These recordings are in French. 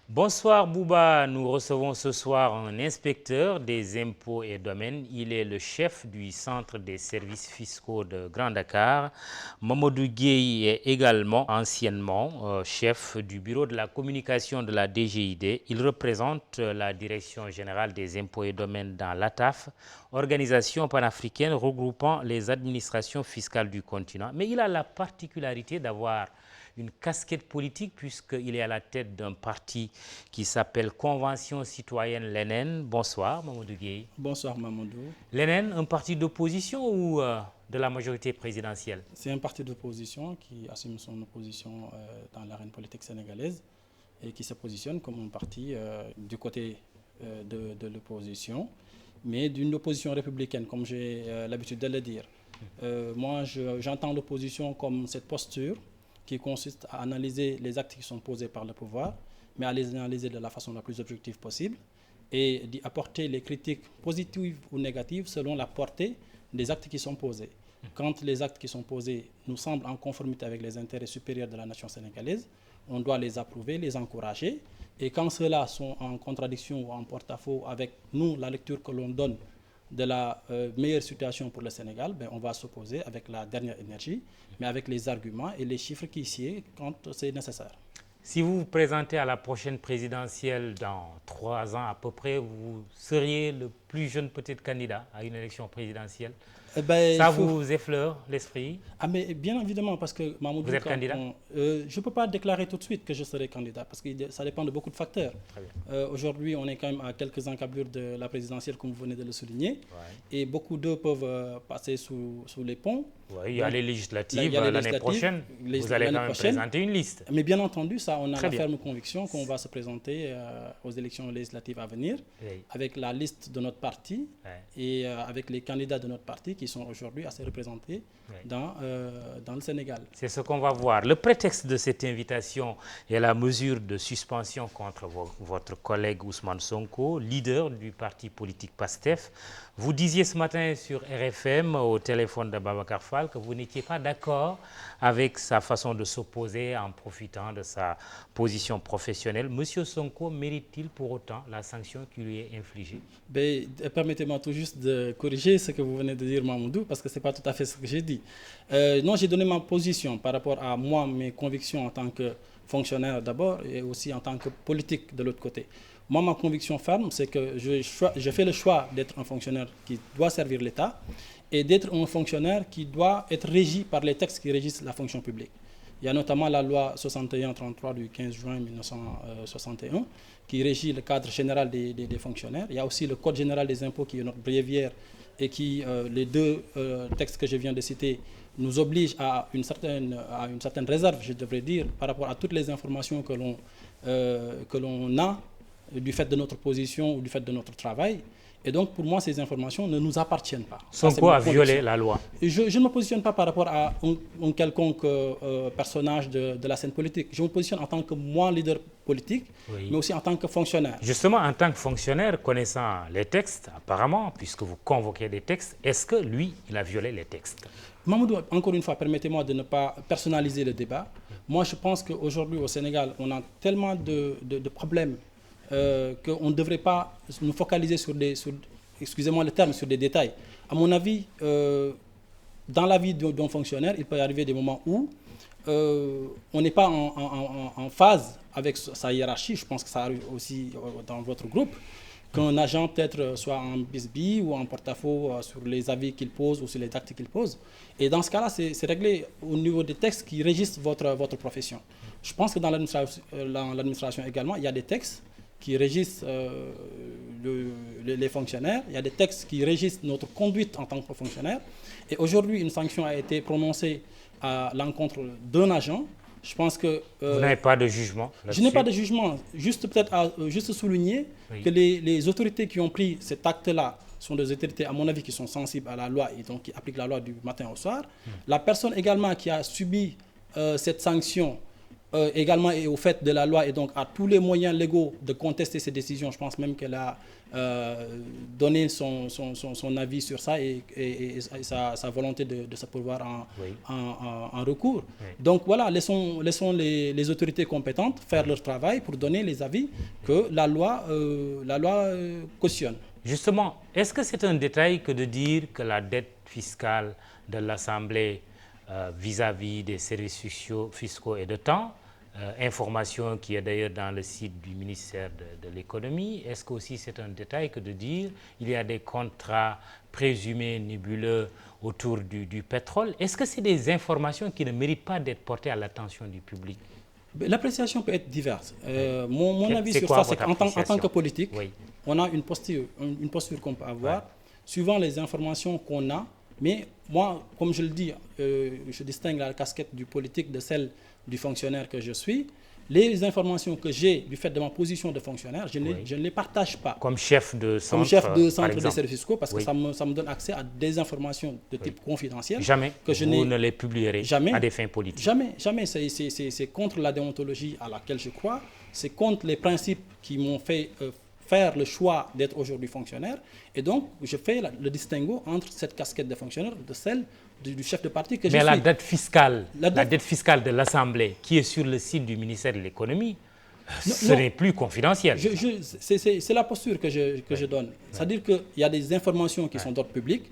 Bonsoir Bouba, nous recevons ce soir un inspecteur des impôts et domaines. Il est le chef du centre des services fiscaux de Grand Dakar. Mamadou Gueye est également anciennement chef du bureau de la communication de la DGID. Il représente la direction générale des impôts et domaines dans l'ATAF, organisation panafricaine regroupant les administrations fiscales du continent. Mais il a la particularité d'avoir une casquette politique puisqu'il est à la tête d'un parti qui s'appelle Convention citoyenne l'ENN. Bonsoir Mamadou Gueye. Bonsoir Mamadou. L'ENN, un parti d'opposition ou de la majorité présidentielle? C'est un parti d'opposition qui assume son opposition dans l'arène politique sénégalaise et qui se positionne comme un parti du côté de l'opposition, mais d'une opposition républicaine, comme j'ai l'habitude de le dire. Moi, j'entends l'opposition comme cette posture qui consiste à analyser les actes qui sont posés par le pouvoir, mais à les analyser de la façon la plus objective possible et d'y apporter les critiques positives ou négatives selon la portée des actes qui sont posés. Quand les actes qui sont posés nous semblent en conformité avec les intérêts supérieurs de la nation sénégalaise, on doit les approuver, les encourager. Et quand ceux-là sont en contradiction ou en porte-à-faux avec nous, la lecture que l'on donne de la meilleure situation pour le Sénégal, on va s'opposer avec la dernière énergie, mais avec les arguments et les chiffres qui sied quand c'est nécessaire. Si vous vous présentez à la prochaine présidentielle dans 3 ans à peu près, vous seriez le plus jeune peut-être candidat à une élection présidentielle. Ça vous effleure l'esprit? Ah mais bien évidemment, parce que Mamoudou, vous êtes candidat? Je ne peux pas déclarer tout de suite que je serai candidat, parce que ça dépend de beaucoup de facteurs. Aujourd'hui, on est quand même à quelques encablures de la présidentielle, comme vous venez de le souligner, et beaucoup d'eux peuvent passer sous les ponts. Oui, il y a les législatives l'année prochaine. Vous allez quand même présenter une liste. Mais bien entendu, ça, on a la ferme conviction qu'on va se présenter aux élections législatives à venir, avec la liste de notre parti et avec les candidats de notre parti qui sont aujourd'hui assez représentés dans le Sénégal. C'est ce qu'on va voir. Le prétexte de cette invitation est la mesure de suspension contre votre collègue Ousmane Sonko, leader du parti politique PASTEF. Vous disiez ce matin sur RFM, au téléphone de Babacar Fall, que vous n'étiez pas d'accord avec sa façon de s'opposer en profitant de sa position professionnelle. Monsieur Sonko mérite-t-il pour autant la sanction qui lui est infligée? Permettez-moi tout juste de corriger ce que vous venez de dire, Mamoudou, parce que ce n'est pas tout à fait ce que j'ai dit. Non, j'ai donné ma position par rapport à moi, mes convictions en tant que fonctionnaire d'abord et aussi en tant que politique de l'autre côté. Moi, ma conviction ferme, c'est que je fais le choix d'être un fonctionnaire qui doit servir l'État et d'être un fonctionnaire qui doit être régi par les textes qui régissent la fonction publique. Il y a notamment la loi 61-33 du 15 juin 1961 qui régit le cadre général des fonctionnaires. Il y a aussi le Code général des impôts qui est notre bréviaire et qui, les deux textes que je viens de citer, nous obligent à une certaine réserve, je devrais dire, par rapport à toutes les informations que l'on a du fait de notre position ou du fait de notre travail. Et donc, pour moi, ces informations ne nous appartiennent pas. Sonko a violé la loi. Je ne me positionne pas par rapport à un quelconque personnage de la scène politique. Je me positionne en tant que moi, leader politique, mais aussi en tant que fonctionnaire. Justement, en tant que fonctionnaire, connaissant les textes, apparemment, puisque vous convoquez des textes, est-ce que lui, il a violé les textes? Mamoudou, encore une fois, permettez-moi de ne pas personnaliser le débat. Moi, je pense qu'aujourd'hui, au Sénégal, on a tellement de problèmes qu'on ne devrait pas nous focaliser excusez-moi le terme, sur des détails. À mon avis, dans la vie d'un fonctionnaire, il peut y arriver des moments où on n'est pas en phase avec sa hiérarchie. Je pense que ça arrive aussi dans votre groupe, qu'un agent peut-être soit en bisbille ou en porte-à-faux sur les avis qu'il pose ou sur les actes qu'il pose. Et dans ce cas-là, c'est réglé au niveau des textes qui régissent votre profession. Je pense que dans l'administration également, il y a des textes qui régissent les fonctionnaires. Il y a des textes qui régissent notre conduite en tant que fonctionnaire. Et aujourd'hui, une sanction a été prononcée à l'encontre d'un agent. Je pense que... vous n'avez pas de jugement? Je n'ai pas de jugement. Juste peut-être juste souligner que les autorités qui ont pris cet acte-là sont des autorités, à mon avis, qui sont sensibles à la loi et donc qui appliquent la loi du matin au soir. La personne également qui a subi cette sanction également est au fait de la loi et donc a tous les moyens légaux de contester ces décisions. Je pense même qu'elle a donné son avis sur ça et sa volonté de se pourvoir en recours. Oui. Donc voilà, laissons les autorités compétentes faire leur travail pour donner les avis que la loi cautionne. Justement, est-ce que c'est un détail que de dire que la dette fiscale de l'Assemblée vis-à-vis des services fiscaux et de temps, information qui est d'ailleurs dans le site du ministère de l'économie, est-ce que aussi c'est un détail que de dire il y a des contrats présumés nébuleux autour du pétrole? Est-ce que c'est des informations qui ne méritent pas d'être portées à l'attention du public? L'appréciation peut être diverse. Mon avis sur ça, c'est qu'en tant que politique, oui, on a une posture qu'on peut avoir, suivant les informations qu'on a. Mais moi, comme je le dis, je distingue la casquette du politique de celle du fonctionnaire que je suis. Les informations que j'ai du fait de ma position de fonctionnaire, je ne les partage pas. Comme chef de centre, des services fiscaux, parce que ça me donne accès à des informations de type confidentiel. Jamais que vous ne les publierez à des fins politiques. Jamais. C'est contre la déontologie à laquelle je crois. C'est contre les principes qui m'ont fait faire le choix d'être aujourd'hui fonctionnaire. Et donc, je fais le distinguo entre cette casquette de fonctionnaire de celle du chef de parti que je suis. Mais la dette fiscale de l'Assemblée, qui est sur le site du ministère de l'économie, ce n'est plus confidentiel. C'est la posture que je donne. C'est-à-dire qu'il y a des informations qui sont d'ordre public.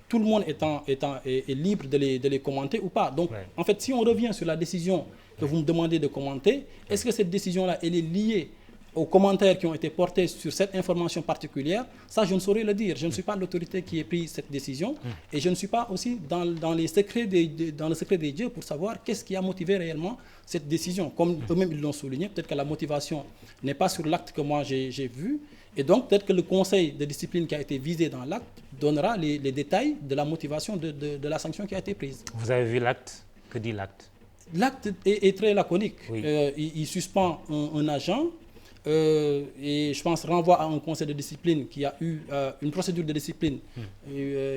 Tout le monde est libre de les commenter ou pas. Donc, en fait, si on revient sur la décision que vous me demandez de commenter, est-ce que cette décision-là, elle est liée aux commentaires qui ont été portés sur cette information particulière? Ça, je ne saurais le dire. Je ne suis pas l'autorité qui ait pris cette décision et je ne suis pas aussi dans le secret des dieux pour savoir qu'est-ce qui a motivé réellement cette décision. Comme eux-mêmes ils l'ont souligné, peut-être que la motivation n'est pas sur l'acte que moi j'ai vu et donc peut-être que le conseil de discipline qui a été visé dans l'acte donnera les détails de la motivation de la sanction qui a été prise. Vous avez vu l'acte? Que dit l'acte? L'acte est très laconique. Oui. Il suspend un agent. Et je pense renvoie à un conseil de discipline qui a eu une procédure de discipline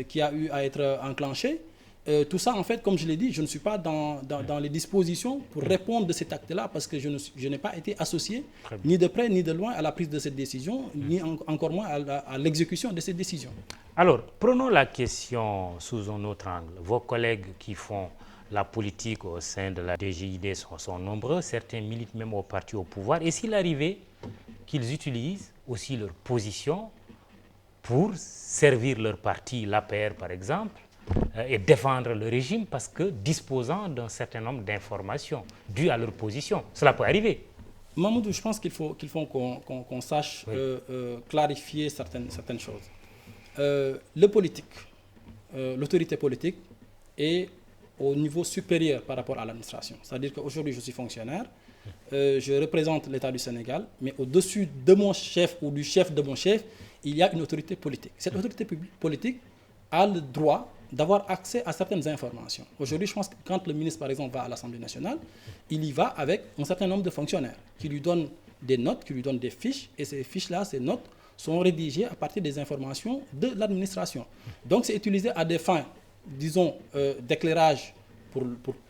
qui a eu à être enclenchée. Tout ça, en fait, comme je l'ai dit, je ne suis pas dans les dispositions pour répondre de cet acte-là parce que je n'ai pas été associé ni de près ni de loin à la prise de cette décision, ni encore moins à l'exécution de cette décision. Alors, prenons la question sous un autre angle. Vos collègues qui font la politique au sein de la DGID sont nombreux, certains militent même au parti au pouvoir. Et s'il arrivait qu'ils utilisent aussi leur position pour servir leur parti, l'APR par exemple, et défendre le régime parce que disposant d'un certain nombre d'informations dues à leur position. Cela peut arriver. Mamoudou, je pense qu'il faut qu'on sache clarifier certaines choses. Le politique, l'autorité politique est au niveau supérieur par rapport à l'administration. C'est-à-dire qu'aujourd'hui, je suis fonctionnaire, je représente l'État du Sénégal, mais au-dessus de mon chef ou du chef de mon chef, il y a une autorité politique. Cette autorité politique a le droit d'avoir accès à certaines informations. Aujourd'hui, je pense que quand le ministre, par exemple, va à l'Assemblée nationale, il y va avec un certain nombre de fonctionnaires qui lui donnent des notes, qui lui donnent des fiches, et ces fiches-là, ces notes, sont rédigées à partir des informations de l'administration. Donc, c'est utilisé à des fins, disons, d'éclairage pour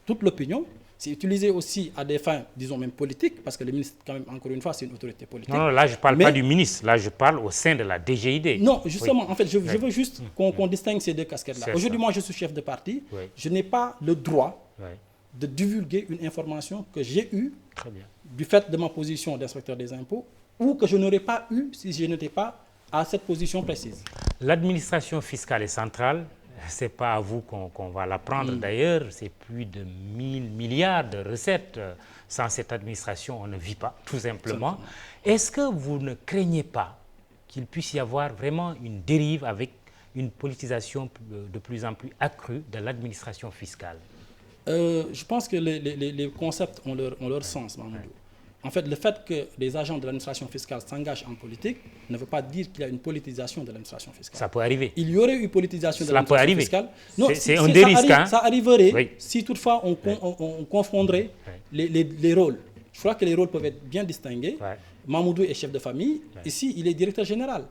toute l'opinion. C'est utilisé aussi à des fins, disons même politiques, parce que le ministre, quand même, encore une fois, c'est une autorité politique. Non, là, je ne parle pas du ministre, là, je parle au sein de la DGID. Non, justement, en fait, je veux juste qu'on distingue ces deux casquettes-là. Aujourd'hui, moi, je suis chef de parti. Je n'ai pas le droit de divulguer une information que j'ai eue du fait de ma position d'inspecteur des impôts ou que je n'aurais pas eue si je n'étais pas à cette position précise. L'administration fiscale et centrale, ce n'est pas à vous qu'on va l'apprendre d'ailleurs, c'est plus de 1000 milliards de recettes. Sans cette administration, on ne vit pas, tout simplement. Est-ce que vous ne craignez pas qu'il puisse y avoir vraiment une dérive avec une politisation de plus en plus accrue de l'administration fiscale? Je pense que les concepts ont leur sens, Mamadou. En fait, le fait que les agents de l'administration fiscale s'engagent en politique ne veut pas dire qu'il y a une politisation de l'administration fiscale. Ça peut arriver. Il y aurait eu politisation de l'administration fiscale. Non, c'est un des risques. Ça arriverait si toutefois on confondrait les rôles. Je crois que les rôles peuvent être bien distingués. Mamoudou est chef de famille. Ici, il est directeur général.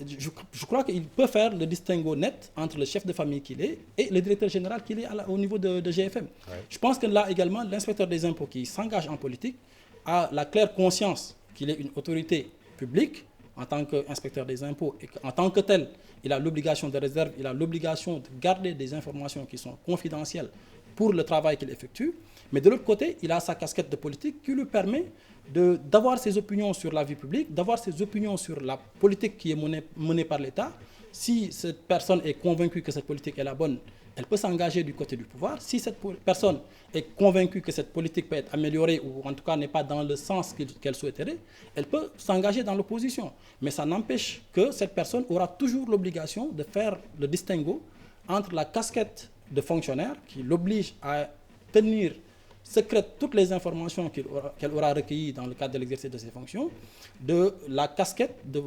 je crois qu'il peut faire le distinguo net entre le chef de famille qu'il est et le directeur général qu'il est au niveau de GFM. Ouais. Je pense que là également, l'inspecteur des impôts qui s'engage en politique a la claire conscience qu'il est une autorité publique en tant qu'inspecteur des impôts et qu'en tant que tel, il a l'obligation de réserve, il a l'obligation de garder des informations qui sont confidentielles pour le travail qu'il effectue. Mais de l'autre côté, il a sa casquette de politique qui lui permet d'avoir ses opinions sur la vie publique, d'avoir ses opinions sur la politique qui est menée par l'État. Si cette personne est convaincue que cette politique est la bonne, elle peut s'engager du côté du pouvoir. Si cette personne est convaincue que cette politique peut être améliorée ou en tout cas n'est pas dans le sens qu'elle souhaiterait, elle peut s'engager dans l'opposition. Mais ça n'empêche que cette personne aura toujours l'obligation de faire le distinguo entre la casquette de fonctionnaire qui l'oblige à tenir secrète toutes les informations qu'elle aura recueillies dans le cadre de l'exercice de ses fonctions, de la casquette de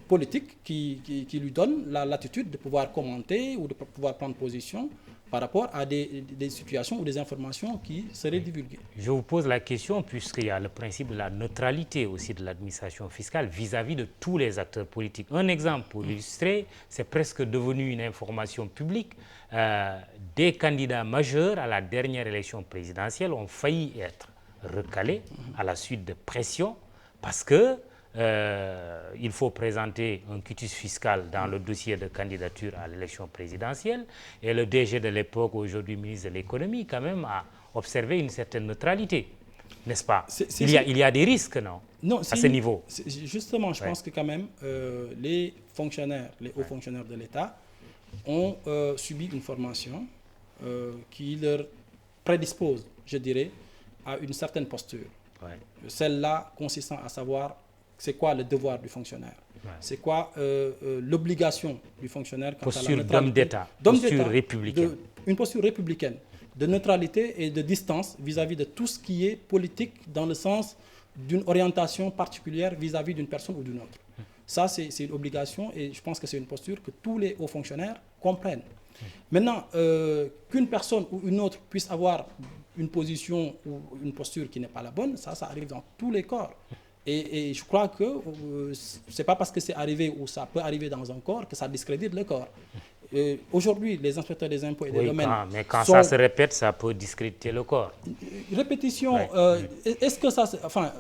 politique qui lui donne la latitude de pouvoir commenter ou de pouvoir prendre position par rapport à des situations ou des informations qui seraient divulguées. Je vous pose la question puisqu'il y a le principe de la neutralité aussi de l'administration fiscale vis-à-vis de tous les acteurs politiques. Un exemple pour illustrer, c'est presque devenu une information publique. Des candidats majeurs à la dernière élection présidentielle ont failli être recalés à la suite de pression parce que il faut présenter un quitus fiscal dans le dossier de candidature à l'élection présidentielle et le DG de l'époque, aujourd'hui ministre de l'économie, quand même a observé une certaine neutralité, n'est-ce pas? Il y a des risques, non, à ce niveau. Justement, je pense que quand même les fonctionnaires, les hauts fonctionnaires de l'État ont subi une formation qui leur prédispose, je dirais, à une certaine posture. Celle-là consistant à savoir c'est quoi le devoir du fonctionnaire, c'est quoi l'obligation du fonctionnaire quant posture à la neutralité. D'homme d'État, posture républicaine. Une posture républicaine, de neutralité et de distance vis-à-vis de tout ce qui est politique dans le sens d'une orientation particulière vis-à-vis d'une personne ou d'une autre. Ça, c'est une obligation et je pense que c'est une posture que tous les hauts fonctionnaires comprennent. Maintenant, qu'une personne ou une autre puisse avoir une position ou une posture qui n'est pas la bonne, ça arrive dans tous les corps. Et je crois que ce n'est pas parce que c'est arrivé ou ça peut arriver dans un corps que ça discrédite le corps. Aujourd'hui, les inspecteurs des impôts et des domaines... mais quand ça se répète, ça peut discréditer le corps. Répétition, est-ce que ça... Enfin,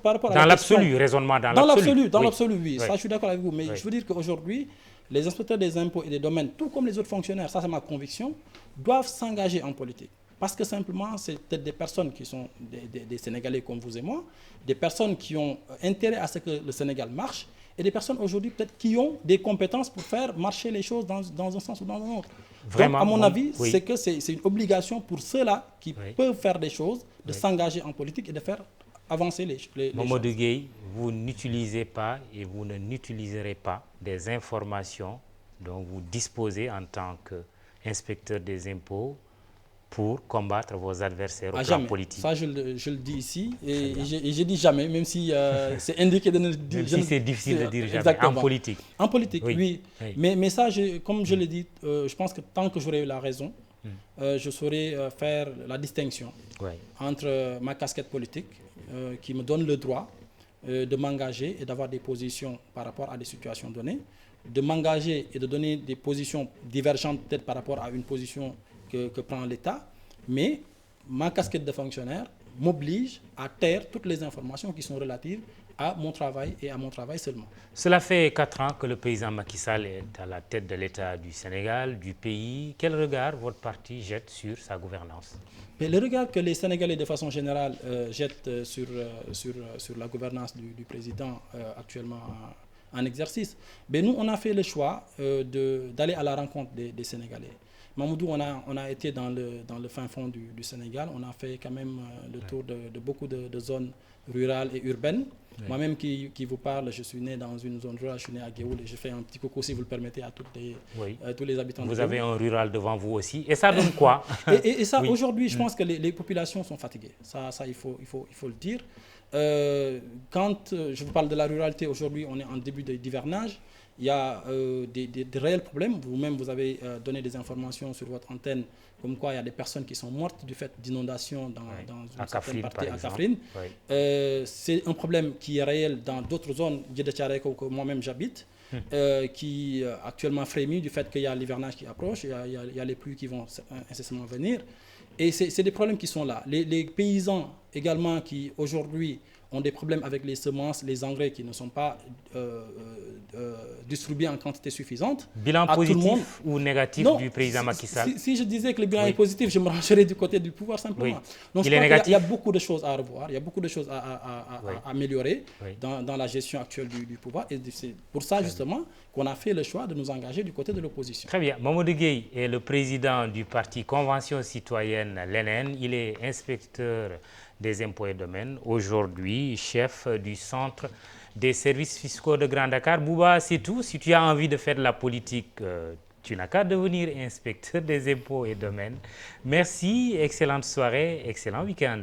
par rapport à... Dans l'absolu, raisonnement dans l'absolu. Dans l'absolu, oui. Ça, je suis d'accord avec vous. Mais je veux dire qu'aujourd'hui, les inspecteurs des impôts et des domaines, tout comme les autres fonctionnaires, ça c'est ma conviction, doivent s'engager en politique. Parce que simplement, c'est peut-être des personnes qui sont des Sénégalais comme vous et moi, des personnes qui ont intérêt à ce que le Sénégal marche, et des personnes aujourd'hui peut-être qui ont des compétences pour faire marcher les choses dans un sens ou dans un autre. Vraiment, donc, à mon avis, c'est que c'est une obligation pour ceux-là qui peuvent faire des choses, de s'engager en politique et de faire avancer les choses. Mamadou Gueye, vous n'utilisez pas et vous n'utiliserez pas des informations dont vous disposez en tant qu'inspecteur des impôts pour combattre vos adversaires au plan politique. Ça, je le dis ici, et je dis jamais, même si c'est indiqué de ne dire... Même si c'est difficile de dire jamais, exactement. en politique. En politique, oui. Mais ça, comme je l'ai dit, je pense que tant que j'aurai eu la raison, je saurai faire la distinction entre ma casquette politique, qui me donne le droit de m'engager et d'avoir des positions par rapport à des situations données, de m'engager et de donner des positions divergentes peut-être par rapport à une position que prend l'État, mais ma casquette de fonctionnaire m'oblige à taire toutes les informations qui sont relatives à mon travail et à mon travail seulement. Cela fait 4 ans que le président Macky Sall est à la tête de l'État du Sénégal, du pays. Quel regard votre parti jette sur sa gouvernance? Mais le regard que les Sénégalais de façon générale jettent sur la gouvernance du président actuellement en exercice, mais nous on a fait le choix d'aller à la rencontre des Sénégalais. Mamoudou, on a été dans le fin fond du Sénégal, on a fait quand même le tour de beaucoup de zones rurales et urbaines. Moi-même qui vous parle, je suis né dans une zone rurale, je suis né à Géoul et je fais un petit coucou, si vous le permettez, à tous les habitants de Géoul. Vous avez un rural devant vous aussi, et ça donne quoi? Et ça, aujourd'hui, je pense que les populations sont fatiguées, ça il faut le dire. Quand je vous parle de la ruralité, aujourd'hui, on est en début d'hivernage. Il y a des réels problèmes. Vous-même, vous avez donné des informations sur votre antenne, comme quoi il y a des personnes qui sont mortes du fait d'inondations dans une certaine partie à Kaffrine. C'est un problème qui est réel dans d'autres zones, Djeddah Thiaroye, que moi-même j'habite. qui actuellement frémit du fait qu'il y a l'hivernage qui approche, il y a les pluies qui vont incessamment venir. Et c'est des problèmes qui sont là. Les paysans également qui aujourd'hui ont des problèmes avec les semences, les engrais qui ne sont pas distribués en quantité suffisante. Bilan positif ou négatif du président Macky Sall? Si je disais que le bilan est positif, je me rangerais du côté du pouvoir simplement. Donc il est négatif. Il y a beaucoup de choses à revoir, il y a beaucoup de choses à améliorer dans la gestion actuelle du pouvoir. Et c'est pour ça justement qu'on a fait le choix de nous engager du côté de l'opposition. Très bien. Mamadou Gueye est le président du parti Convention citoyenne l'ENN. Il est inspecteur des impôts et domaines, aujourd'hui chef du centre des services fiscaux de Grand Dakar. Bouba, c'est tout. Si tu as envie de faire de la politique, tu n'as qu'à devenir inspecteur des impôts et domaines. Merci, excellente soirée, excellent week-end.